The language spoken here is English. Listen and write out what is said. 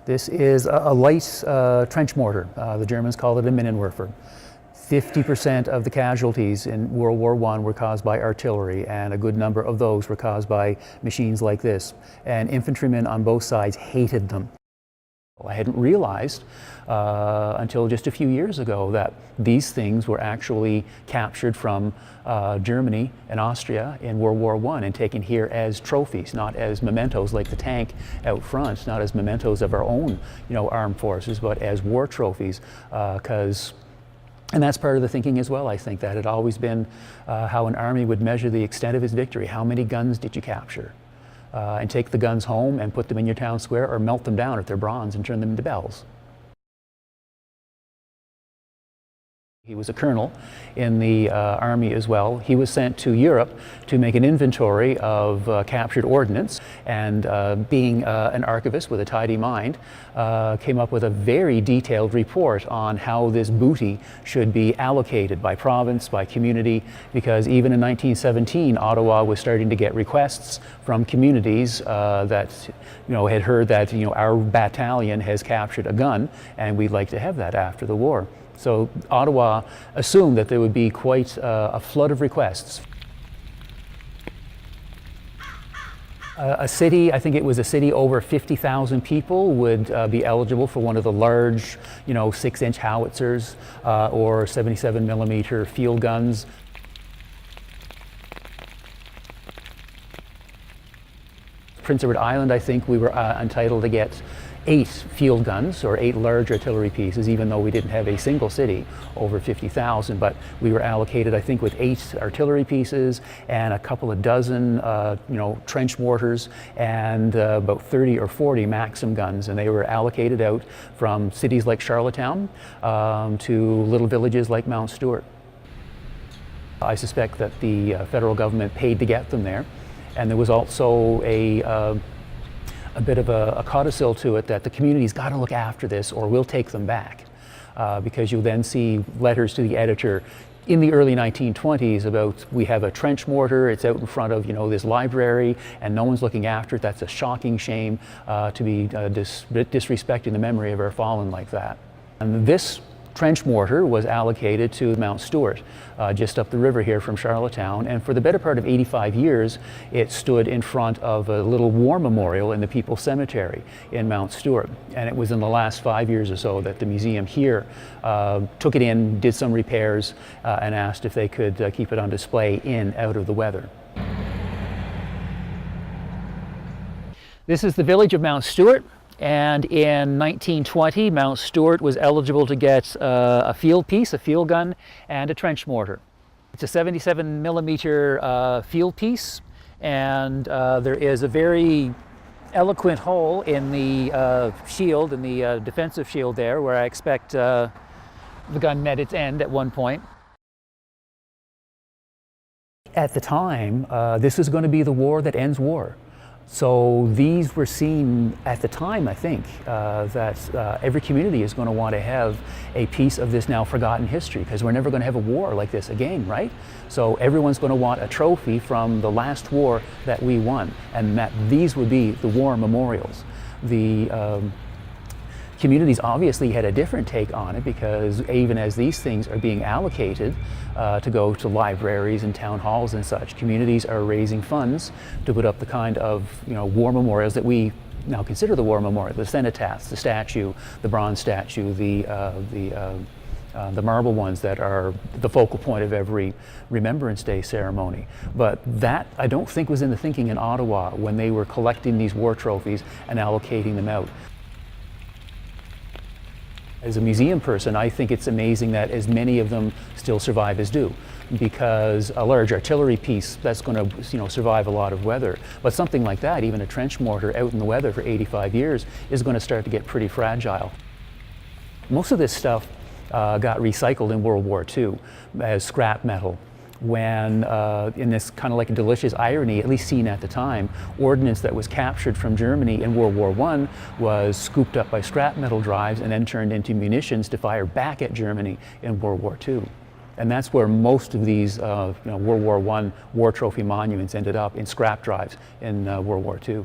This is a light trench mortar. The Germans call it a Minenwerfer. 50% of the casualties in World War I were caused by artillery, and a good number of those were caused by machines like this. And infantrymen on both sides hated them. I hadn't realized until just a few years ago that these things were actually captured from Germany and Austria in World War I and taken here as trophies, not as mementos like the tank out front, not as mementos of our own, armed forces, but as war trophies. And that's part of the thinking as well, I think. That had always been how an army would measure the extent of its victory. How many guns did you capture? And take the guns home and put them in your town square, or melt them down if they're bronze and turn them into bells. He was a colonel in the army as well. He was sent to Europe to make an inventory of captured ordnance, and being an archivist with a tidy mind, came up with a very detailed report on how this booty should be allocated by province, by community, because even in 1917, Ottawa was starting to get requests from communities that had heard that our battalion has captured a gun, and we'd like to have that after the war. So Ottawa assumed that there would be quite a flood of requests. A city, I think it was a city over 50,000 people, would be eligible for one of the large, 6-inch howitzers or 77mm field guns. Prince Edward Island, I think we were entitled to get 8 field guns, or 8 large artillery pieces, even though we didn't have a single city over 50,000, but we were allocated, I think, with 8 artillery pieces and a couple of dozen, trench mortars, and about 30 or 40 Maxim guns, and they were allocated out from cities like Charlottetown to little villages like Mount Stewart. I suspect that the federal government paid to get them there, and there was also a bit of a codicil to it that the community's got to look after this or we'll take them back, because you'll then see letters to the editor in the early 1920s about, we have a trench mortar, it's out in front of this library and no one's looking after it. That's a shocking shame to be disrespecting the memory of our fallen like that. And this trench mortar was allocated to Mount Stewart, just up the river here from Charlottetown, and for the better part of 85 years it stood in front of a little war memorial in the People's Cemetery in Mount Stewart. And it was in the last 5 years or so that the museum here took it in, did some repairs, and asked if they could keep it on display out of the weather. This is the village of Mount Stewart. And in 1920, Mount Stewart was eligible to get a field piece, a field gun, and a trench mortar. It's a 77mm field piece, and there is a very eloquent hole in the shield, in the defensive shield there, where I expect the gun met its end at one point. At the time, this was going to be the war that ends war. So these were seen at the time, I think, that every community is going to want to have a piece of this now forgotten history, because we're never going to have a war like this again, right? So everyone's going to want a trophy from the last war that we won, and that these would be the war memorials. The communities obviously had a different take on it, because even as these things are being allocated to go to libraries and town halls and such, communities are raising funds to put up the kind of war memorials that we now consider the war memorial: the cenotaphs, the statue, the bronze statue, the marble ones that are the focal point of every Remembrance Day ceremony. But that, I don't think, was in the thinking in Ottawa when they were collecting these war trophies and allocating them out. As a museum person, I think it's amazing that as many of them still survive as do, because a large artillery piece, that's going to survive a lot of weather. But something like that, even a trench mortar out in the weather for 85 years, is going to start to get pretty fragile. Most of this stuff got recycled in World War II as scrap metal, when, in this kind of like a delicious irony, at least seen at the time, ordnance that was captured from Germany in World War I was scooped up by scrap metal drives and then turned into munitions to fire back at Germany in World War II. And that's where most of these World War I war trophy monuments ended up, in scrap drives in World War II.